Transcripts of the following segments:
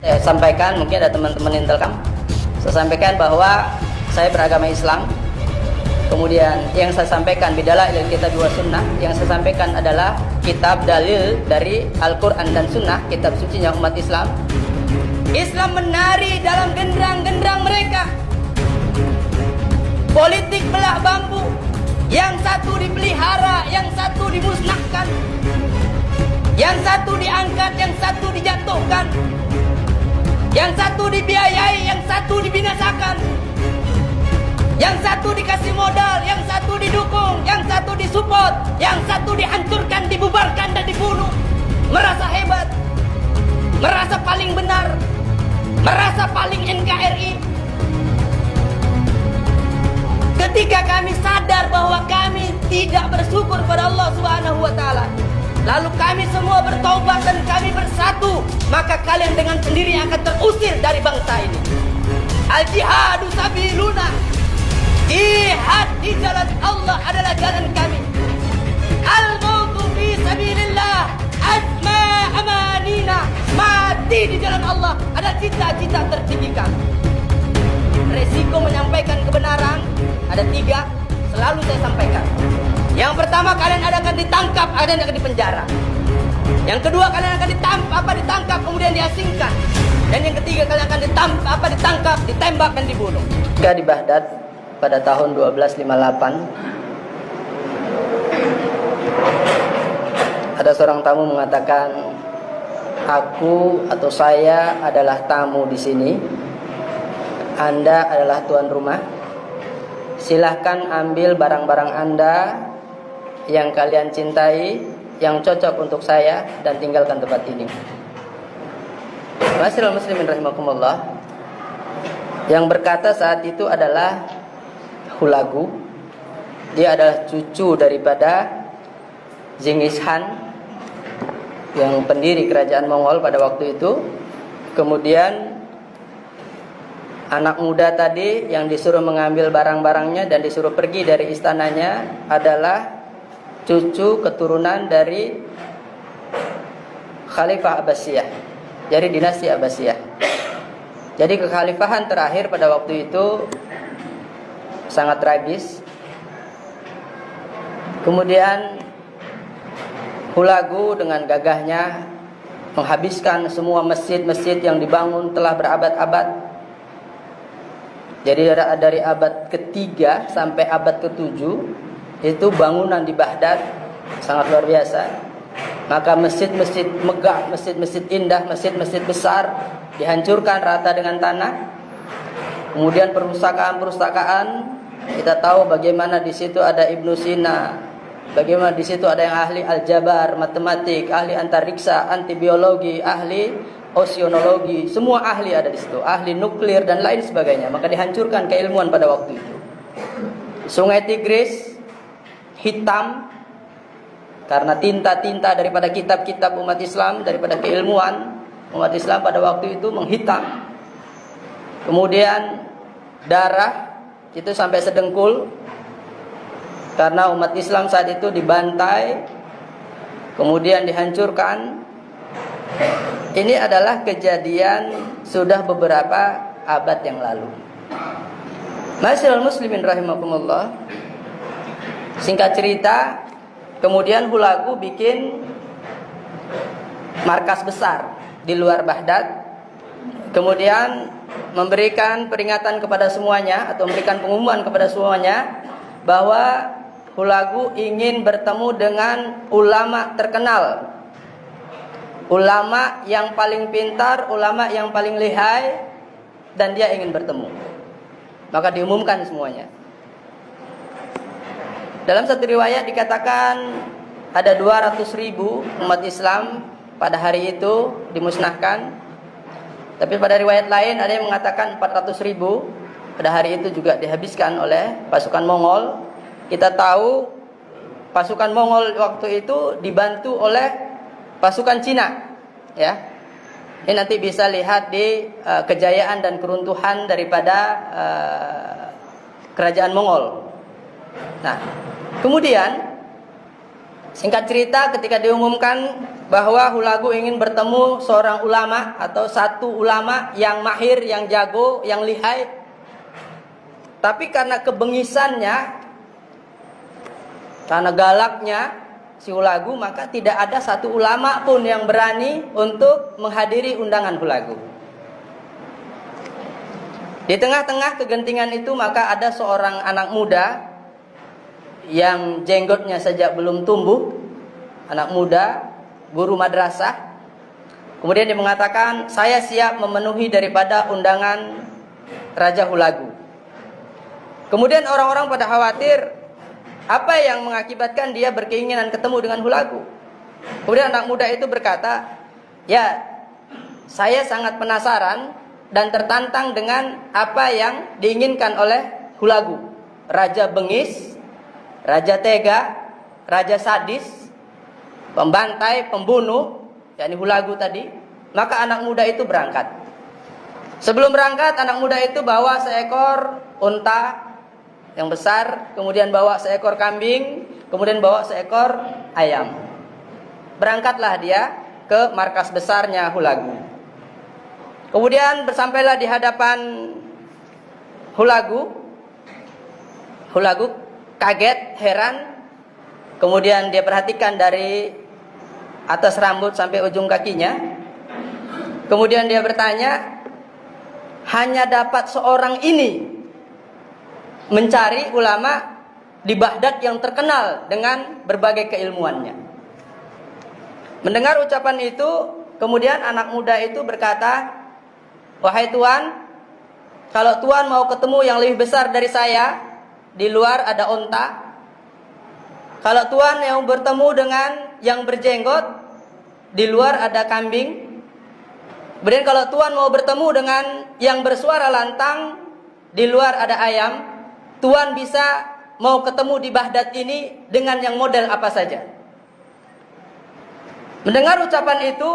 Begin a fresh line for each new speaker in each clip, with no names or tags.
Saya sampaikan, mungkin ada teman-teman Intelkam, saya sampaikan bahwa saya beragama Islam. Kemudian yang saya sampaikan bidalah ilal kitab wa sunnah, yang saya sampaikan adalah kitab dalil dari Al-Quran dan Sunnah, kitab sucinya umat Islam. Islam menari dalam genderang-genderang mereka. Politik belah bambu, yang satu dipelihara, yang satu dimusnahkan, yang satu diangkat, yang satu dijatuhkan, yang satu dibiayai, yang satu dibinasakan, yang satu dikasih modal, yang satu didukung, yang satu disupport, yang satu dihancurkan, dibubarkan dan dibunuh. Merasa hebat, merasa paling benar, merasa paling NKRI. Ketika kami sadar bahwa kami tidak bersyukur pada Allah Subhanahu wa taala, lalu kami semua bertaubat dan kami bersatu, maka kalian dengan sendiri akan terusir dari bangsa ini. Al-jihadu sabiluna. Jihad di jalan Allah adalah jalan kami. Al-mautu fi sabilillah asma amanina. Mati di jalan Allah adalah cita-cita tertinggi kami. Resiko menyampaikan kebenaran ada 3, selalu saya sampaikan. Yang pertama, kalian akan ditangkap, kalian akan dipenjara. Yang kedua, kalian akan ditangkap kemudian diasingkan. Dan yang ketiga, kalian akan ditangkap, ditembak dan dibunuh. Ketika di Baghdad pada tahun 1258, ada seorang tamu mengatakan, aku atau saya adalah tamu di sini. Anda adalah tuan rumah. Silahkan ambil barang-barang Anda yang kalian cintai, yang cocok untuk saya, dan tinggalkan tempat ini. Ma'asyiral muslimin rahimakumullah. Yang berkata saat itu adalah Hulagu. Dia adalah cucu daripada Genghis Khan, yang pendiri kerajaan Mongol pada waktu itu. Kemudian anak muda tadi yang disuruh mengambil barang-barangnya dan disuruh pergi dari istananya adalah cucu keturunan dari Khalifah Abbasiyah, dari dinasti Abbasiyah. Jadi kekhalifahan terakhir pada waktu itu sangat tragis. Kemudian Hulagu dengan gagahnya menghabiskan semua masjid-masjid yang dibangun telah berabad-abad. Jadi dari abad ke-3 sampai abad ke-7 itu bangunan di Baghdad sangat luar biasa. Maka masjid-masjid megah, masjid-masjid indah, masjid-masjid besar dihancurkan rata dengan tanah. Kemudian perpustakaan-perpustakaan, kita tahu bagaimana di situ ada Ibnu Sina, bagaimana di situ ada yang ahli aljabar, matematik, ahli antariksa, antibiologi, ahli oceanologi, semua ahli ada di situ, ahli nuklir dan lain sebagainya. Maka dihancurkan keilmuan pada waktu itu. Sungai Tigris hitam karena tinta-tinta daripada kitab-kitab umat Islam, daripada keilmuan umat Islam pada waktu itu menghitam. Kemudian darah itu sampai sedengkul karena umat Islam saat itu dibantai, kemudian dihancurkan. Ini adalah kejadian sudah beberapa abad yang lalu. Ma'asyiral muslimin rahimakumullah. Singkat cerita, kemudian Hulagu bikin markas besar di luar Baghdad. Kemudian memberikan peringatan kepada semuanya, atau memberikan pengumuman kepada semuanya, bahwa Hulagu ingin bertemu dengan ulama terkenal, ulama yang paling pintar, ulama yang paling lihai, dan dia ingin bertemu. Maka diumumkan semuanya. Dalam satu riwayat dikatakan ada 200.000 umat Islam pada hari itu dimusnahkan. Tapi pada riwayat lain ada yang mengatakan 400.000 pada hari itu juga dihabiskan oleh pasukan Mongol. Kita tahu pasukan Mongol waktu itu dibantu oleh pasukan Cina, ya. Ini nanti bisa lihat di kejayaan dan keruntuhan daripada kerajaan Mongol. Nah, kemudian Singkat cerita, ketika diumumkan bahwa Hulagu ingin bertemu seorang ulama atau satu ulama yang mahir, yang jago, yang lihai, tapi karena kebengisannya, karena galaknya si Hulagu, maka tidak ada satu ulama pun yang berani untuk menghadiri undangan Hulagu. Di tengah-tengah kegentingan itu, maka ada seorang anak muda yang jenggotnya saja belum tumbuh, anak muda, guru madrasah. Kemudian dia mengatakan, saya siap memenuhi daripada undangan Raja Hulagu. Kemudian orang-orang pada khawatir, apa yang mengakibatkan dia berkeinginan ketemu dengan Hulagu. Kemudian anak muda itu berkata, ya, saya sangat penasaran dan tertantang dengan apa yang diinginkan oleh Hulagu. Raja bengis, raja tega, raja sadis, pembantai, pembunuh, yakni Hulagu tadi. Maka anak muda itu berangkat. Sebelum berangkat, anak muda itu bawa seekor unta yang besar, kemudian bawa seekor kambing, kemudian bawa seekor ayam. Berangkatlah dia ke markas besarnya Hulagu. Kemudian bersampailah di hadapan Hulagu. Hulagu kaget, heran. Kemudian dia perhatikan dari atas rambut sampai ujung kakinya. Kemudian dia bertanya, hanya dapat seorang ini mencari ulama di Baghdad yang terkenal dengan berbagai keilmuannya. Mendengar ucapan itu, kemudian anak muda itu berkata, wahai Tuan, kalau Tuan mau ketemu yang lebih besar dari saya, di luar ada onta. Kalau Tuan yang bertemu dengan yang berjenggot, di luar ada kambing. Kemudian kalau Tuan mau bertemu dengan yang bersuara lantang, di luar ada ayam. Tuan bisa mau ketemu di Baghdad ini dengan yang model apa saja. Mendengar ucapan itu,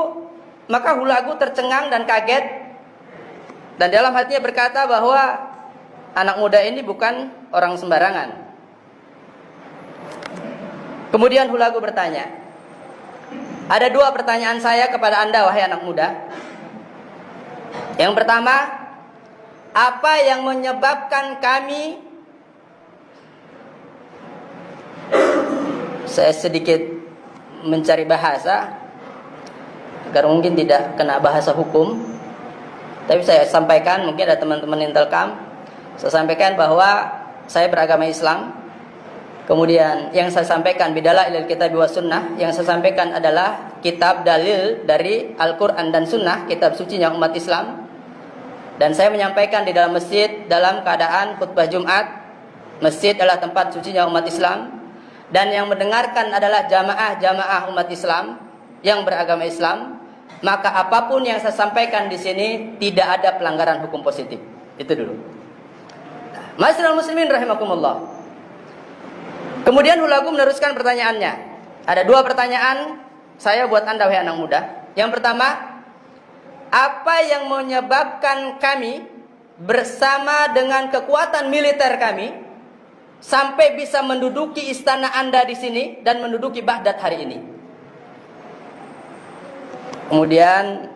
maka Hulagu tercengang dan kaget. Dan dalam hatinya berkata bahwa anak muda ini bukan orang sembarangan. Kemudian Hulagu bertanya, ada dua pertanyaan saya kepada Anda, wahai anak muda. Yang pertama, apa yang menyebabkan kami, saya sedikit mencari bahasa agar mungkin tidak kena bahasa hukum, tapi saya sampaikan, mungkin ada teman-teman Intelkam, saya sampaikan bahwa saya beragama Islam. Kemudian yang saya sampaikan bidalail kitab wa sunnah, yang saya sampaikan adalah kitab dalil dari Al-Quran dan Sunnah, kitab sucinya umat Islam. Dan saya menyampaikan di dalam masjid dalam keadaan khutbah Jumat. Masjid adalah tempat sucinya umat Islam, dan yang mendengarkan adalah jamaah-jamaah umat Islam yang beragama Islam. Maka apapun yang saya sampaikan di sini tidak ada pelanggaran hukum positif. Itu dulu. Ma'asyiral muslimin rahimakumullah. Kemudian Hulagu meneruskan pertanyaannya. Ada dua pertanyaan saya buat Anda, wahai anak muda. Yang pertama, apa yang menyebabkan kami bersama dengan kekuatan militer kami sampai bisa menduduki istana Anda di sini dan menduduki Baghdad hari ini? Kemudian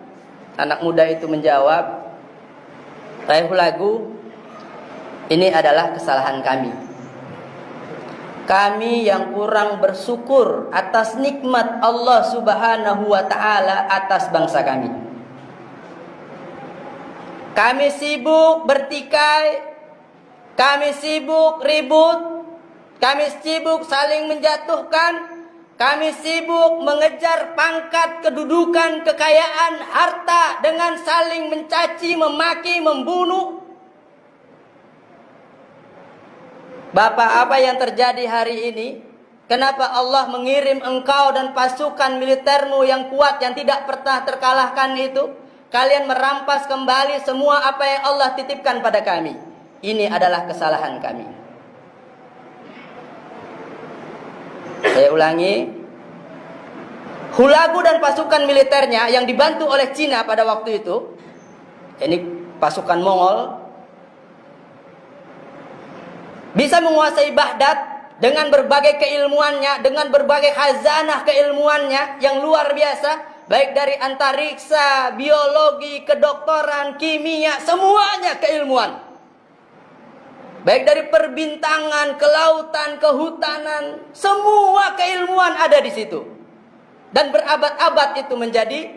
anak muda itu menjawab, wahai Hulagu, ini adalah kesalahan kami. Kami yang kurang bersyukur atas nikmat Allah Subhanahu wa ta'ala atas bangsa kami. Kami sibuk bertikai, kami sibuk ribut, kami sibuk saling menjatuhkan, kami sibuk mengejar pangkat, kedudukan, kekayaan, harta dengan saling mencaci, memaki, membunuh. Bapak, apa yang terjadi hari ini? Kenapa Allah mengirim engkau dan pasukan militermu yang kuat, yang tidak pernah terkalahkan itu? Kalian merampas kembali semua apa yang Allah titipkan pada kami. Ini adalah kesalahan kami. Saya ulangi. Hulagu dan pasukan militernya yang dibantu oleh Cina pada waktu itu, ini pasukan Mongol, bisa menguasai Baghdad dengan berbagai keilmuannya, dengan berbagai khazanah keilmuannya yang luar biasa, baik dari antariksa, biologi, kedokteran, kimia, semuanya keilmuan. Baik dari perbintangan, kelautan, kehutanan, semua keilmuan ada di situ. Dan berabad-abad itu menjadi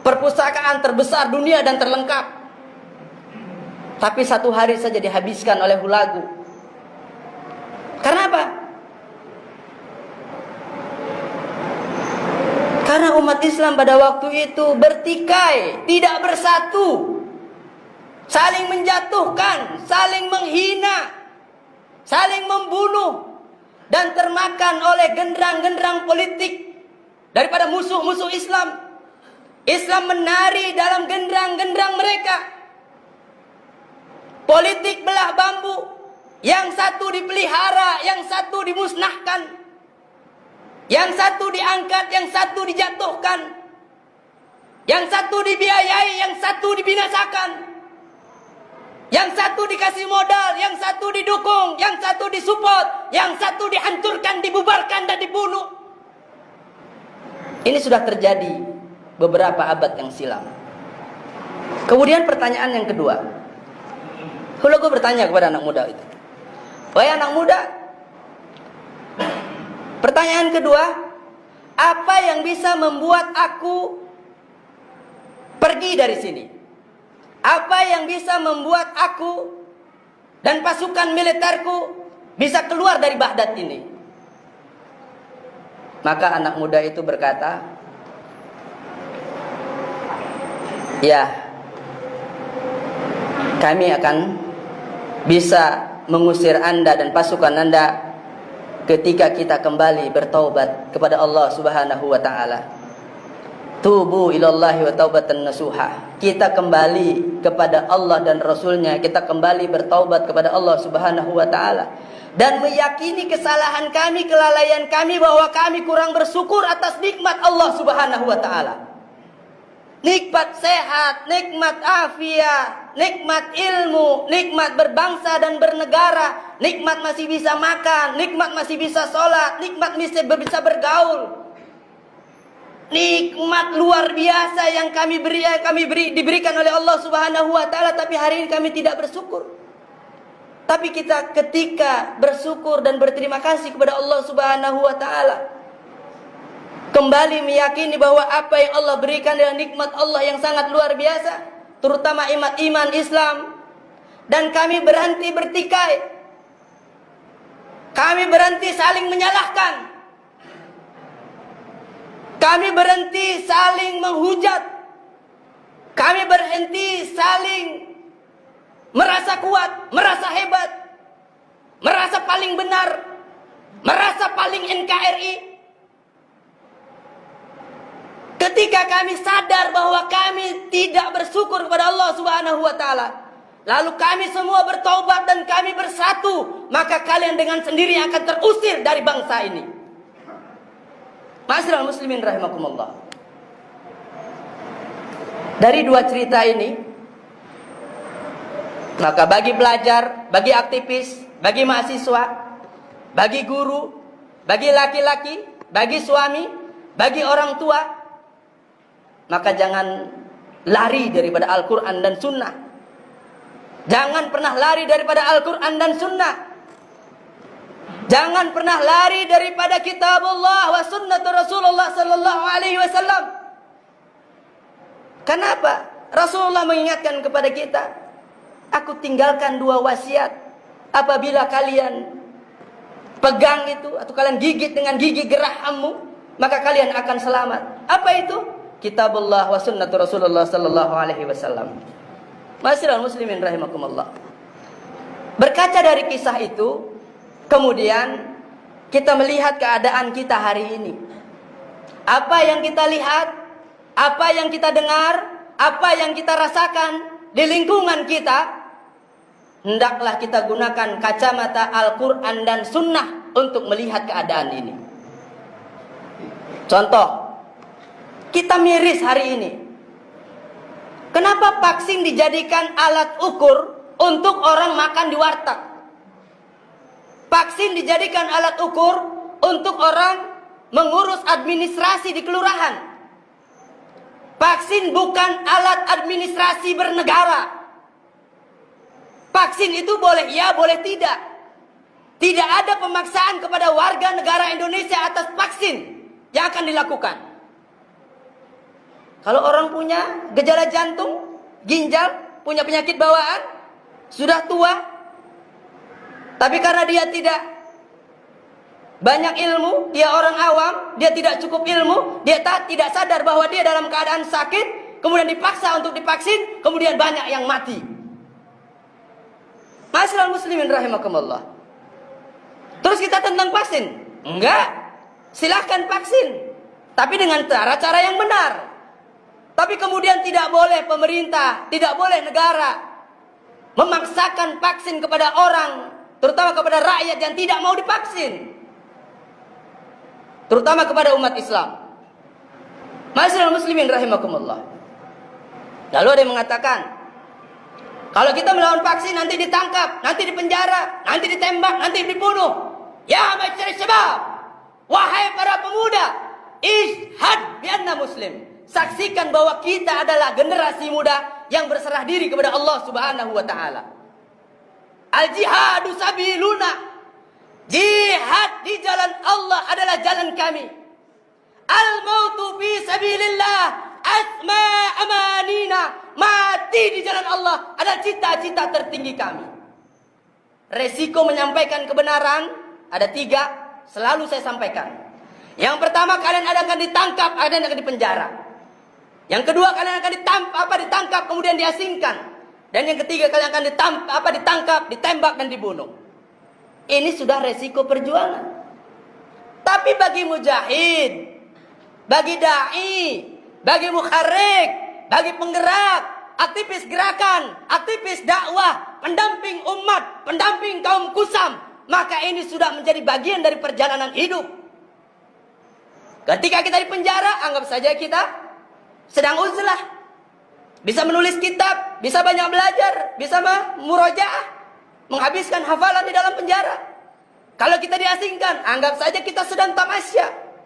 perpustakaan terbesar dunia dan terlengkap. Tapi satu hari saja dihabiskan oleh Hulagu. Karena apa? Karena umat Islam pada waktu itu bertikai, tidak bersatu. Saling menjatuhkan, saling menghina, saling membunuh, dan termakan oleh genderang-genderang politik daripada musuh-musuh Islam. Islam menari dalam genderang-genderang mereka. Politik belah bambu, yang satu dipelihara, yang satu dimusnahkan, yang satu diangkat, yang satu dijatuhkan, yang satu dibiayai, yang satu dibinasakan. Yang satu dikasih modal, yang satu didukung, yang satu disupport, yang satu dihancurkan, dibubarkan dan dibunuh. Ini sudah terjadi beberapa abad yang silam. Kemudian pertanyaan yang kedua. Hulagu bertanya kepada anak muda itu. Wahai anak muda, pertanyaan kedua, apa yang bisa membuat aku pergi dari sini? Apa yang bisa membuat aku dan pasukan militerku bisa keluar dari Baghdad ini? Maka anak muda itu berkata, ya, kami akan bisa mengusir Anda dan pasukan Anda ketika kita kembali bertaubat kepada Allah Subhanahu wa taala. Tubu ilallahi wa taubatan nasuha. Kita kembali kepada Allah dan Rasulnya. Kita kembali bertaubat kepada Allah Subhanahu wa ta'ala. Dan meyakini kesalahan kami, kelalaian kami, bahwa kami kurang bersyukur atas nikmat Allah Subhanahu wa ta'ala. Nikmat sehat, nikmat afiat, nikmat ilmu, nikmat berbangsa dan bernegara, nikmat masih bisa makan, nikmat masih bisa sholat, nikmat masih bisa bergaul. Nikmat luar biasa yang diberikan oleh Allah Subhanahu wa taala, tapi hari ini kami tidak bersyukur. Tapi kita ketika bersyukur dan berterima kasih kepada Allah Subhanahu wa taala, kembali meyakini bahwa apa yang Allah berikan adalah nikmat Allah yang sangat luar biasa, terutama iman Islam, dan kami berhenti bertikai. Kami berhenti saling menyalahkan. Kami berhenti saling menghujat. Kami berhenti saling merasa kuat, merasa hebat, merasa paling benar, merasa paling NKRI. Ketika kami sadar bahwa kami tidak bersyukur kepada Allah Subhanahu wa taala, lalu kami semua bertaubat dan kami bersatu, maka kalian dengan sendiri akan terusir dari bangsa ini. Ma'asyiral muslimin rahimakumullah. Dari dua cerita ini, maka bagi pelajar, bagi aktivis, bagi mahasiswa, bagi guru, bagi laki-laki, bagi suami, bagi orang tua, maka jangan lari daripada Al-Quran dan Sunnah. Jangan pernah lari daripada Al-Quran dan Sunnah. Jangan pernah lari daripada kitabullah wa sunnatu Rasulullah sallallahu alaihi wasallam. Kenapa? Rasulullah mengingatkan kepada kita, aku tinggalkan dua wasiat. Apabila kalian pegang itu atau kalian gigit dengan gigi gerahammu, maka kalian akan selamat. Apa itu? Kitabullah wa sunnatu Rasulullah sallallahu alaihi wasallam. Ma'asyiral muslimin rahimakumullah. Berkaca dari kisah itu, kemudian kita melihat keadaan kita hari ini. Apa yang kita lihat, apa yang kita dengar, apa yang kita rasakan di lingkungan kita, hendaklah kita gunakan kacamata Al-Quran dan Sunnah untuk melihat keadaan ini. Contoh, kita miris hari ini. Kenapa vaksin dijadikan alat ukur untuk orang makan di warteg? Vaksin dijadikan alat ukur untuk orang mengurus administrasi di kelurahan. Vaksin bukan alat administrasi bernegara. Vaksin itu boleh iya, boleh tidak. Tidak ada pemaksaan kepada warga negara Indonesia atas vaksin yang akan dilakukan. Kalau orang punya gejala jantung, ginjal, punya penyakit bawaan, sudah tua, tapi karena dia tidak banyak ilmu, dia orang awam, dia tidak cukup ilmu, dia tidak sadar bahwa dia dalam keadaan sakit, kemudian dipaksa untuk divaksin, kemudian banyak yang mati. Masyaallah muslimin rahimakumullah. Terus kita tentang vaksin? Enggak. Silahkan vaksin, tapi dengan cara-cara yang benar. Tapi kemudian tidak boleh pemerintah, tidak boleh negara memaksakan vaksin kepada orang, terutama kepada rakyat yang tidak mau divaksin, terutama kepada umat Islam. Masyaallah muslimin rahimakumullah. Lalu ada yang mengatakan, kalau kita melawan vaksin nanti ditangkap, nanti dipenjara, nanti ditembak, nanti dibunuh. Ya masyarakat syabab, wahai para pemuda, ishad bi anna muslim. Saksikan bahwa kita adalah generasi muda yang berserah diri kepada Allah Subhanahu wa taala. Al-jihadu sabiluna. Jihad di jalan Allah adalah jalan kami. Al-mautu fi sabilillah asma amanina. Mati di jalan Allah adalah cita-cita tertinggi kami. Resiko menyampaikan kebenaran ada 3, selalu saya sampaikan. Yang pertama, kalian akan ditangkap, kalian akan dipenjara. Yang kedua, kalian akan ditangkap kemudian diasingkan. Dan yang ketiga, kalian akan ditangkap, ditembak dan dibunuh. Ini sudah resiko perjuangan. Tapi bagi mujahid, bagi dai, bagi mukharrik, bagi penggerak, aktivis gerakan, aktivis dakwah, pendamping umat, pendamping kaum kusam, maka ini sudah menjadi bagian dari perjalanan hidup. Ketika kita di penjara, anggap saja kita sedang uzlah. Bisa menulis kitab, bisa banyak belajar, bisa murojaah, menghabiskan hafalan di dalam penjara. Kalau kita diasingkan, anggap saja kita sedang tamasya.